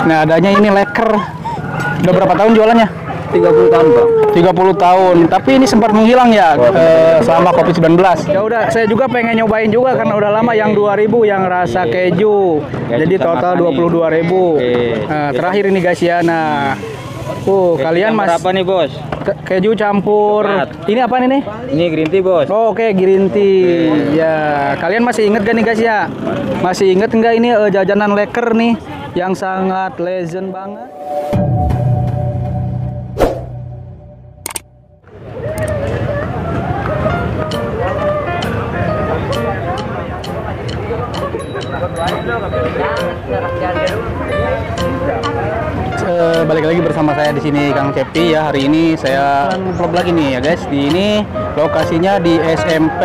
Nah, adanya ini leker. Udah berapa tahun jualannya? 30 tahun, Bang. 30 tahun. Tapi ini sempat menghilang ya selama Covid-19. Ya udah, saya juga pengen nyobain juga karena udah lama yang 2000 yang rasa keju. Jadi total 22.000. Nah, terakhir ini guys ya. Nah, kalian berapa nih, Bos? Keju campur. Ini apa nih? Ini green tea, Bos. Oh, oke, green tea. Ya, kalian masih inget gak nih guys ya? Masih inget nggak ini jajanan leker nih yang sangat legend banget? Balik lagi bersama saya di sini Kang Cepi ya. Hari ini saya vlog lagi nih ya guys. Di ini lokasinya di SMP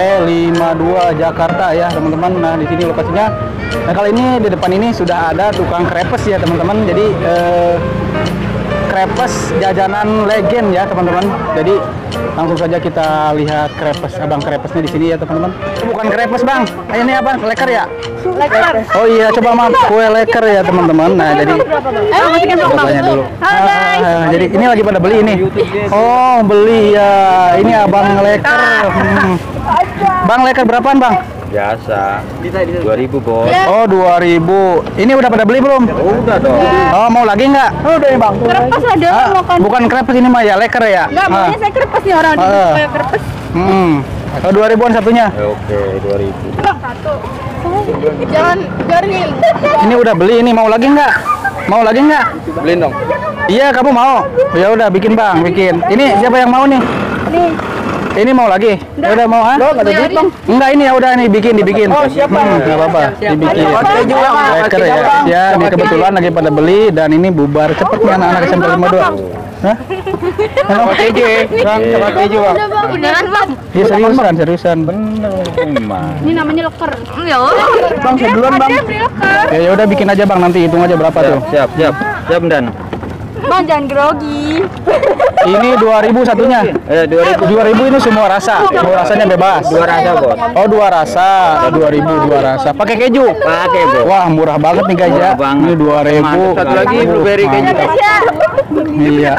52 Jakarta ya teman-teman. Nah di sini lokasinya. Nah kali ini di depan ini sudah ada tukang krepes ya teman-teman. Jadi krepes jajanan legend ya teman-teman. Jadi langsung saja kita lihat krepes, abang krepesnya di sini ya teman-teman. Bukan krepes bang, ini apa? Leker ya? Leker. Oh iya, coba mam kue leker ya teman-teman. Nah jadi tanya dulu. Jadi ini lagi pada beli ini. Oh beli ya, ini abang leker. Bang leker berapaan bang? Biasa. 2000, Bos. Oh 2000. Ini udah pada beli belum? Udah dong. Oh mau lagi nggak? Udah ya bang. Krepes ada makan. Bukan krepes ini mah ya, leker ya? Enggak, maunya saya krepes nih orang kayak krepes. Oh 2000-an satunya. Oke, 2000. Satu. Jangan garing. Ini udah beli ini, mau lagi nggak? Mau lagi nggak? Beliin dong. Iya kamu mau? Ya udah bikin bang, bikin. Ini siapa yang mau nih? Nih. Ini mau lagi? Ya udah mau ah? Ada duit bang. Enggak ini ya udah nih dibikin. Oh siapa? Nggak apa-apa, dibikin. Leker ya. Ya ini kebetulan lagi pada beli dan ini bubar cepet nih anak-anak SMP 52. Hah? Sama keju, Bang. Sama keju, Bang. Beneran bang. Iya seriusan. Bener. Ini namanya leker. Ya udah. Bang saya duluan bang. Ya udah bikin aja bang, nanti hitung aja berapa tuh. Siap, Dan. Bang jangan grogi. Ini 2000 satunya. 2000. 2000 ini semua rasa. Semua rasanya bebas. Dua rasa, Bos. Oh, dua rasa. Ada 2000 dua rasa. Pakai keju. Pakai, Bos. Wah, murah banget nih guys ya. Banget. Ini 2000. Satu lagi blueberry keju. Iya.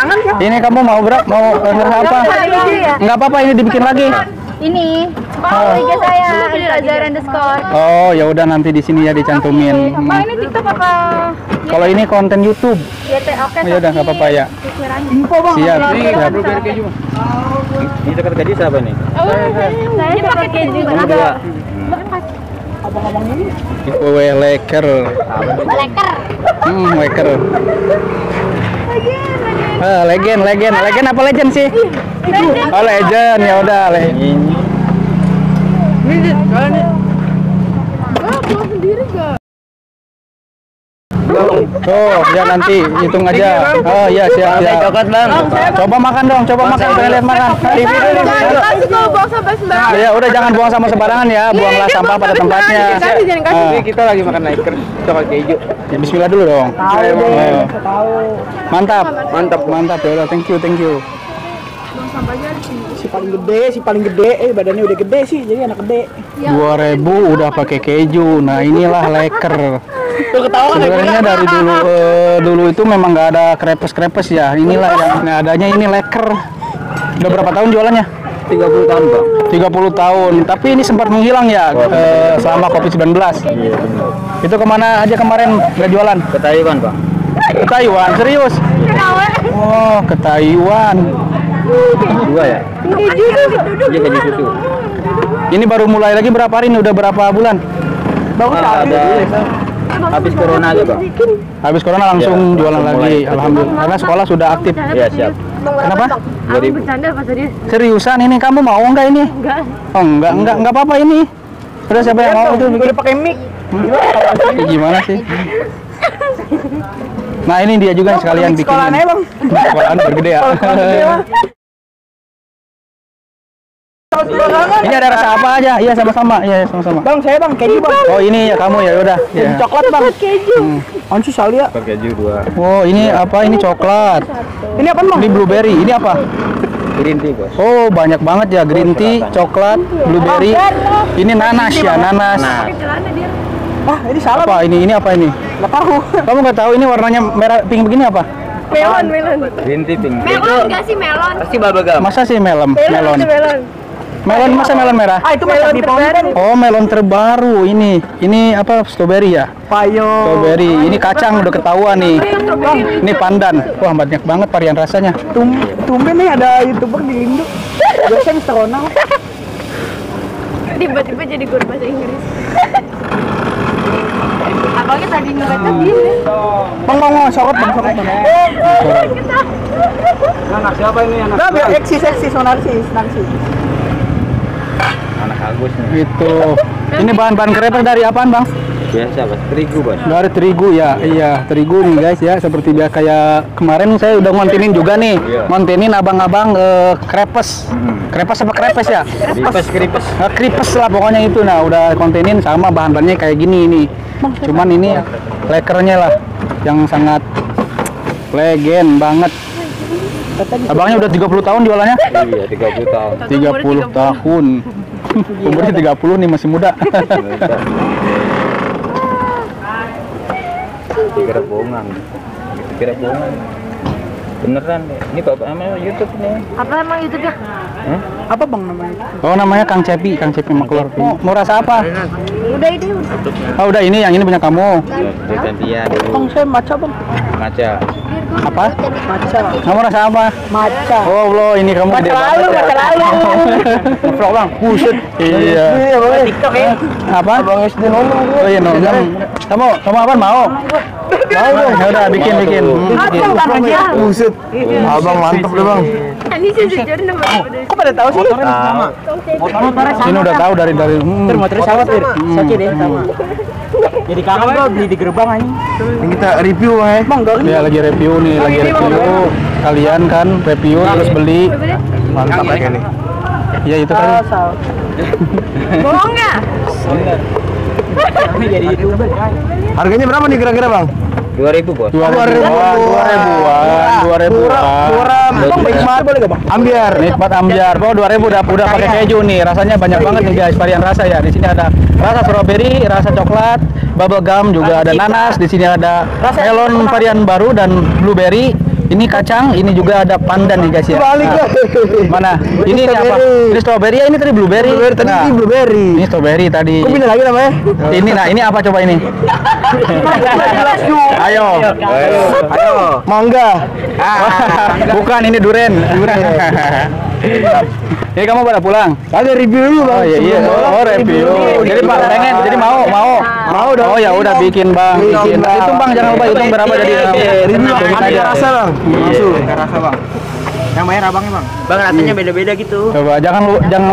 Ini kamu mau berapa? Mau apa? Enggak apa-apa ini dibikin lagi. Ini. Bang, IG saya @zara_. Oh, ya udah nanti di sini ya dicantumin. Bang ini TikTok apa? Kalau ini konten YouTube. Ya oke. Ya udah enggak apa-apa ya. Info bang. Siap. Blueberry keju. Ini dekat keju siapa nih? Saya pakai keju juga. Abang-abang ini kue leker. Leker. Leker. Legend apa legend sih? Oh legend, ya udah legend. Tuh, ya nanti hitung aja. Oh iya siap. Coklat, Bang. Coba makan dong, pengen lihat makan. Ya udah jangan buang sama sembarangan ya, buanglah sampah pada tempatnya. Kita lagi makan leker, coklat keju. Ya, bismillah dulu dong. Mantap. Ya udah, thank you. Si paling gede, badannya udah gede sih, jadi anak gede. 2000 udah pakai keju. Nah, inilah leker. Sebenarnya dari dulu itu memang nggak ada krepes ya. Inilah yang adanya ini leker. Udah berapa tahun jualannya? 30 tahun, Bang. 30 tahun. Tapi ini sempat menghilang ya selama Covid-19. Itu kemana aja kemarin nggak jualan? Ke Taiwan, Bang. Ke Taiwan, serius? Oh, ke Taiwan. Dua ya? Iya, keju susu. Ini baru mulai lagi berapa hari ini? Udah berapa bulan? Ada habis corona aja, Bang. Habis corona langsung jualan lagi. Alhamdulillah. Karena sekolah sudah aktif. Iya, siap. Kenapa? 2000. Bercanda apa serius? Seriusan ini kamu mau enggak ini? Enggak. Oh, enggak apa-apa ini. Udah siapa yang mau itu? Udah pakai mic. Gimana sih? Nah, ini dia juga sekalian bikin. Sekolahan aja, Bang. Sekolahan bergede ya. Ini ada rasa apa aja? Iya sama-sama. Iya sama-sama. Bang, saya Bang, keju Bang. Oh, ini ya kamu ya udah. Keju Ya. coklat Bang. Keju. Ansu Salia. Keju 2. Oh, ini apa? Ini coklat. Ini apa Bang? Ini blueberry. Ini apa? Green tea, Bos. Oh, banyak banget ya. Green tea, coklat, blueberry. Ini nanas ya, nanas. Ah, ini salah. Apa ini? Ini apa ini? Nggak tahu. Kamu nggak tahu ini warnanya merah pink begini apa? Melon. Green tea pink. Melon nggak sih melon? Pasti bubblegum. Masa sih melon? Melon masa melon merah? Ah itu melon terbaru. Oh, melon terbaru ini. Ini apa? Strawberry ya? Payo. Strawberry. Ini kacang udah ketahuan nih. Ini pandan. Wah, banyak banget varian rasanya. Tumben nih ada YouTuber di Indo. Biasanya Mr. Ronald. Tiba-tiba jadi guru bahasa Inggris. Abangnya tadi ngebaca dia. Bang, sorot bang. Anak siapa ini anak? Nah, biar eksis, narsis. Anak Agus nih. Itu. Ini bahan-bahan krepes dari apaan, Bang? Biasa bos. Terigu bos. Dari terigu ya. Iya, terigu nih guys ya. Seperti biasa kayak kemarin saya udah ngontenin juga nih. Iya. Ngontenin abang-abang krepes. Krepes apa krepes ya? Kripes. Kripes lah pokoknya itu. Nah, udah kontenin sama bahan-bahannya kayak gini ini. Cuman ini lekernya lah yang sangat legend banget. Abangnya udah 30 tahun jualannya? Iya 30 tahun. 30 tahun. Umurnya 30 nih, masih muda. Dikira bohongan. Beneran deh. Ini bapak namanya YouTube nih. Apa emang YouTube-nya? Apa bang namanya? Oh, namanya Kang Cepi Maklor. Mau rasa apa? Udah ini. Oh, udah ini yang ini punya kamu. Gantian dulu. Bang saya maca bang. Maca. Apa? Maca. Kamu rasa apa? Maca. Oh, Allah, ini kamu gede banget ya. Ngevlog, Bang. Buset. Iya. TikTok ya. Apa? Bang SD nonton. Oh iya, nonton. Kamu apa mau? Mau dong. Ya udah bikin. Buset. Abang mantep deh bang. Ini sejujurnya nama. Kok pada tahu sih? Ini udah tahu dari Motornya sama tuh. Soci deh sama. Jadi kangen gua beli di gerbang aja. Yang kita review bang. Bang ya lagi review nih, Kalian kan review terus beli. Mantap aja nih. Ya itu kan. Bohong nggak? Jadi YouTuber. Harganya berapa nih kira-kira bang? 2000 bos. 2000-an. Nikmat boleh gak bang? Ambiar. Nikmat ambiar. Oh, 2000 udah pakai keju nih. Rasanya banyak banget nih guys, varian rasa ya. Di sini ada rasa strawberry, rasa coklat, bubble gum, juga ada nanas. Di sini ada melon varian baru dan blueberry. Ini kacang, ini juga ada pandan nih guys ya. Mana? Ini apa? Ini strawberry ya, ini tadi blueberry. Tadi ini blueberry. Ini strawberry tadi. Kok pindah lagi namanya? Ini apa coba ini? Ayo. Mangga. Bukan, ini duren. Ini kamu pada pulang? Ada review dulu bang. Oh iya. Oh review. Jadi Pak pengen, jadi mau dong. Oh ya udah bikin bang. Bikin. Hitung bang, jangan lupa hitung berapa jadi. Review ada rasa bang. Langsung. Rasa bang. Yang bayar abangnya bang. Bang rasanya beda-beda gitu. Coba jangan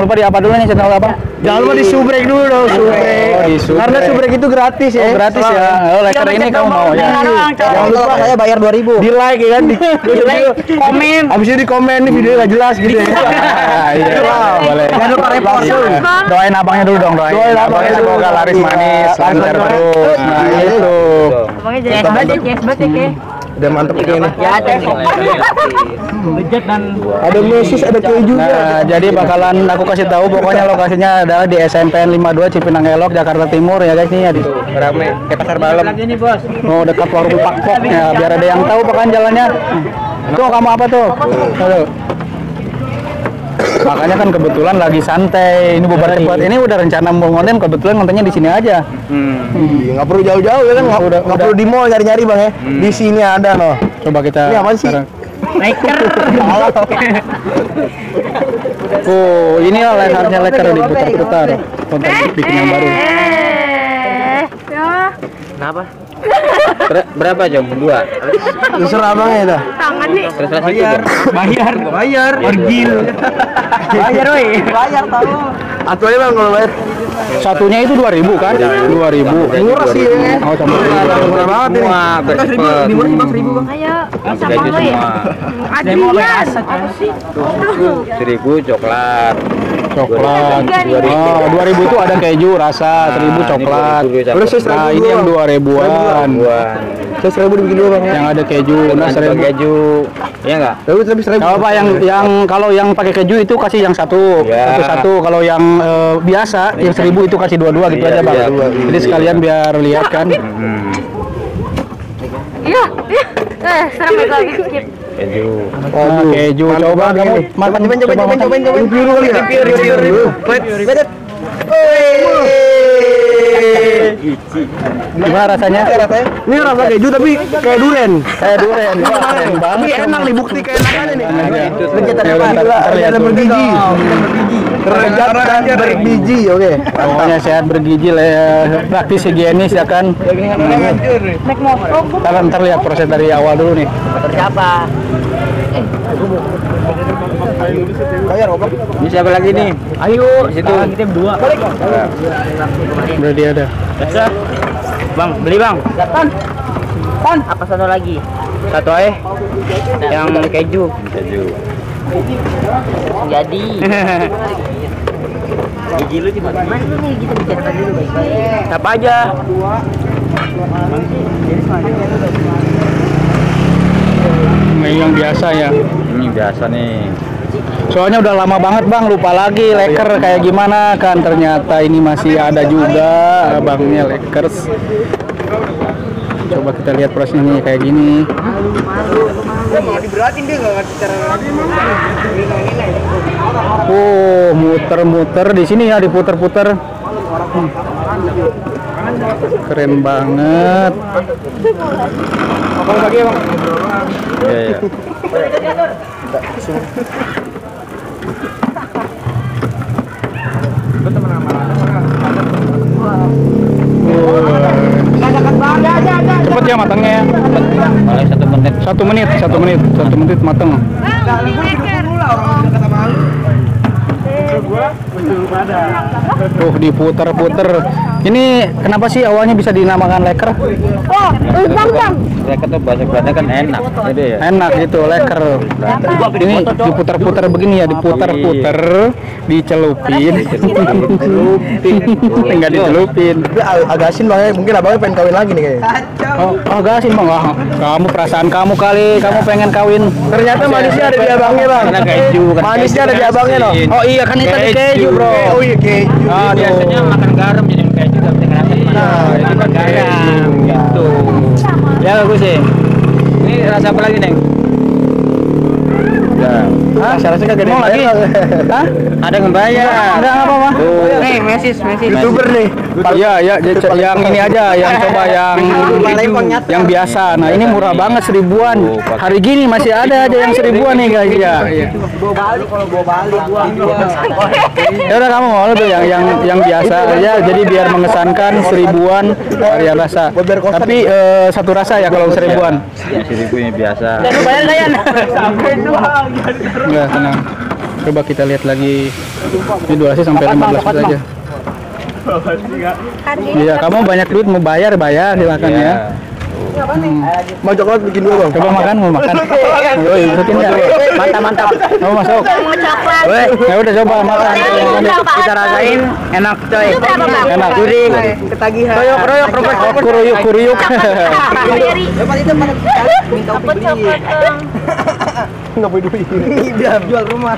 lupa di apa dulu nih channel abang. Jangan lupa di subrek dulu dong. Oh, di subrek. Karena subrek itu gratis ya. Oh, gratis ya. Oh, leker ini kamu mau ya. Jangan lupa saya bayar 2000. Di like ya kan. Di like, komen. Abis itu di komen nih videonya nggak jelas gitu ya. Iya. Boleh. Jangan lupa report. Doain abangnya dulu dong, doain abangnya semoga laris manis, lancar terus. Nah, itu. Abangnya jadi yes ya. Udah mantep ini. Ya, Ada mesis, ada keju. Nah, jadi bakalan aku kasih tahu pokoknya lokasinya adalah di SMPN 52 Cipinang Elok, Jakarta Timur ya guys nih ya di Rame kayak pasar malam. oh dekat warung Pak Pok ya biar ada yang tahu pokoknya jalannya. Tuh kamu apa tuh? Tuh. Makanya kan kebetulan lagi santai. Ini bubar cepat. Ini udah rencana mau ngonten, kebetulan ngontennya di sini aja. Iya, nggak perlu jauh-jauh ya kan, nggak perlu di mall nyari-nyari bang ya. Di sini ada loh. Coba kita. Ini apa sih? leker. Oh, ini harusnya leker diputar-putar. Konten bikin yang baru. Ya, Kenapa? Berapa jam? 2. Terserah bang ya dah. tangan nih. Bayar. Orgil. Bayar woi. Bayar tahu. Atuh aja bang kalau bayar. Satunya itu 2000 kan? 2000. Murah sih ya. Oh, sama. Murah banget ini. Wah, bercepet. Ayo, sama Gaji lo ya. semua. Adrian, apa sih? 1000 coklat. Coklat. 2000. Oh, 2000 itu ada keju rasa, 1000 coklat. Nah, ini yang 2000-an. Saya 1000 dibikin dulu bang ya. Yang ada keju, nah 1000. Keju. Iya enggak? Tapi 1000. Kalau Pak yang kalau yang pakai keju itu kasih yang satu, Ya. satu. Kalau yang biasa yang 1000 itu kasih dua gitu Iya, aja bang. iya. Jadi sekalian biar lihat kan. Iya. Serem ya kalau skip. Keju. Keju. Coba kamu makan. Cobain dulu kali ya. Gimana rasanya? Ini rasa keju tapi kayak durian. Kayak durian. Tapi enak nih, bukti keenakannya nih. Terlihat bergiji. Terlihat dan berbiji, oke. Pokoknya sehat bergizi lah ya, praktis higienis ya kan. Ntar lihat proses dari awal dulu nih. Siapa? Ini siapa lagi nih? Ayo, Situ. kita berdua. Balik. Udah dia ada. Bang, beli bang. Apa satu lagi? Satu yang keju. Keju. Jadi. Gigi lu di mana? Mas lu nih kita bicarakan dulu baik-baik. Apa aja? Ini yang biasa ya. Ini biasa nih. Soalnya udah lama banget bang, lupa lagi leker kayak gimana kan. Ternyata ini masih ada juga abangnya lekers. Coba kita lihat prosesnya nih kayak gini. Diberatin dia nggak cara. Oh, muter-muter di sini ya, diputer-puter. Keren banget. Abang bagi bang. Iya. Cepet ya matangnya ya. Paling 1 menit. 1 menit matang. Diputer-puter. Ini kenapa sih awalnya bisa dinamakan leker? Mereka tuh bahasa Belanda kan enak. Jadi ya. Enak gitu, leker. Ini diputer-puter begini ya, diputer-puter, dicelupin. Enggak dicelupin. Agak asin bang, mungkin abangnya pengen kawin lagi nih kayaknya. Oh, agak asin bang. Wah, kamu perasaan kamu kali, kamu pengen kawin. Ternyata manisnya ada di abangnya bang. Karena keju kan. Manisnya ada di abangnya loh. Oh iya kan ini tadi keju bro. Oh iya keju. Biasanya makan garam jadi keju gak bisa ngerasain. Nah, itu kan garam gitu. Ya bagus sih. Ini rasa apa lagi neng? Ya. Rasa-rasanya kagak mau lagi. Hah? Ada ngebayar. Enggak apa-apa. Nih, mesis. YouTuber nih. Iya, ya, yang ini aja, yang coba yang biasa. Nah, ini murah banget 1000-an. Hari gini masih ada aja yang 1000-an nih guys ya. Ya udah kamu mau tuh yang biasa aja. Jadi biar mengesankan 1000-an varian rasa. Tapi satu rasa ya kalau 1000-an. 1000 ini biasa. Dan lu bayar enggak ya? Enggak, tenang. Coba kita lihat lagi. Ini durasi sampai 15 menit aja. Iya, kamu banyak duit mau bayar silakan ya. Mau coklat bikin dulu bang. Coba makan, mau makan. Oh, ikutin ya. Mantap. Mau masuk. Mau coklat. Ya udah coba makan. Kita rasain Enak coy. Itu berapa, Bang? Enak. Gurih. Ketagihan. Kuruyuk. Beri. Lepas itu mana minta Apa coklat, Bang? nggak punya duit. Dia jual rumah.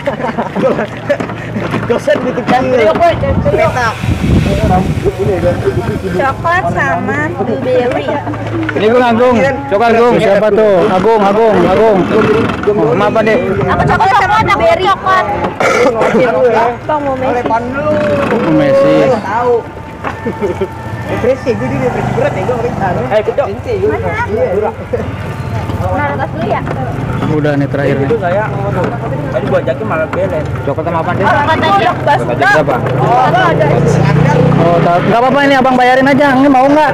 Kosan di Tegal. Petak. Coklat sama blueberry. Ini Agung. Coba Agung. Siapa tuh? Agung. Apa deh? Aku coklat sama blueberry. Coklat. Bang mau mesis. Messi. Tahu. Depresi, gue juga depresi berat ya, gue kemarin. Kecok. Naruh tas dulu ya. Udah nih terakhir nih. Tadi gua ajakin malah belet. Coklat sama apa deh? Coklat aja. Coklat aja berapa? Oh, nggak apa-apa ini abang bayarin aja. Ini mau nggak?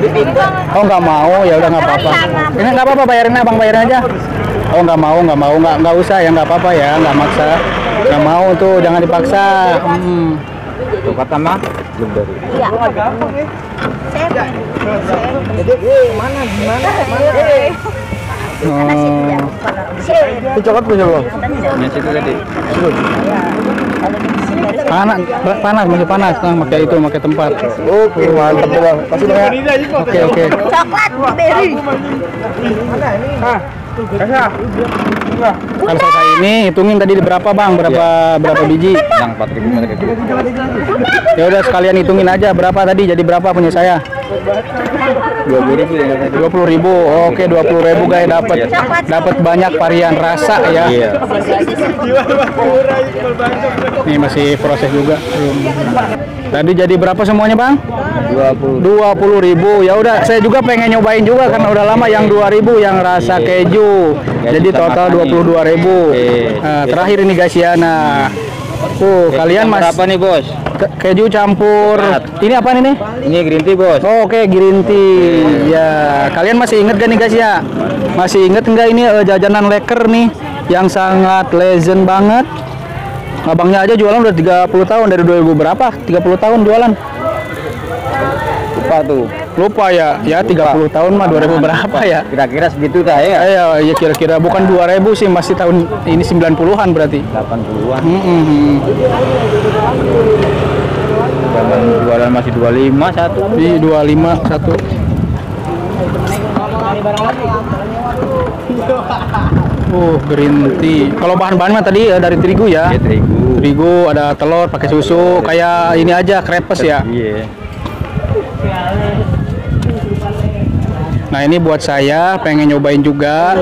Oh nggak mau, ya udah nggak apa-apa. Ini nggak apa-apa bayarin abang bayarin aja. Oh nggak mau, nggak usah ya nggak apa-apa ya, nggak maksa. Nggak mau tuh, jangan dipaksa. Coklat sama blueberry. Iya. Mana? Ini coklat punya lo. Yang situ tadi. Panas masih panas. Nah, pakai tempat. Oke, mantap tuh bang. Kasih bang. Oke. Coklat blueberry. Mana ini? Kalau selesai ini hitungin tadi berapa bang? Berapa biji? Yang 4000 meter gitu. Ya udah sekalian hitungin aja berapa tadi. Jadi berapa punya saya? 20.000 ya. 20.000. Oke, 20.000 guys, dapat banyak varian rasa ya. Iya. Ini masih proses juga. Tadi jadi berapa semuanya, Bang? 20.000. Ya udah, saya juga pengen nyobain juga karena udah lama yang 2.000 yang rasa keju. Jadi total 22.000. Nah, terakhir ini guys ya. Nah, kalian mas apa nih, Bos? Keju campur. Ini apa nih? Ini green tea, Bos. Oh, oke, green tea. Ya, kalian masih inget gak nih guys ya? Masih inget nggak ini jajanan leker nih yang sangat legend banget? Abangnya aja jualan udah 30 tahun dari 2000 berapa? 30 tahun jualan. Lupa tuh. Lupa ya. Ya 30 tahun mah 2000 berapa ya? Kira-kira segitu dah ya. Ya kira-kira bukan 2000 sih, masih tahun ini 90-an berarti. 80-an. Zaman jualan masih 25 satu. Di 25 satu. Green tea. Kalau bahan-bahan mah tadi dari terigu ya. Iya, terigu. Terigu, ada telur, pakai susu, kayak ini aja crepes ya. Iya. Nah, ini buat saya pengen nyobain juga.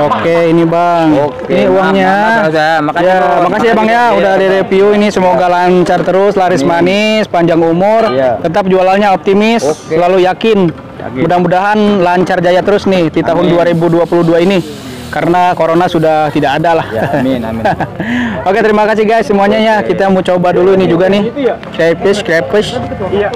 Oke, ini Bang. Oke, ini uangnya. Makasih, ya, makasih ya Bang ya, udah direview ini. Semoga lancar terus, laris manis, panjang umur, tetap jualannya optimis, selalu yakin. Mudah-mudahan lancar jaya terus nih di tahun 2022 ini. Karena corona sudah tidak ada lah. Ya, amin, amin. Oke, terima kasih guys semuanya ya. Kita mau coba dulu ini juga nih. Crayfish. Iya.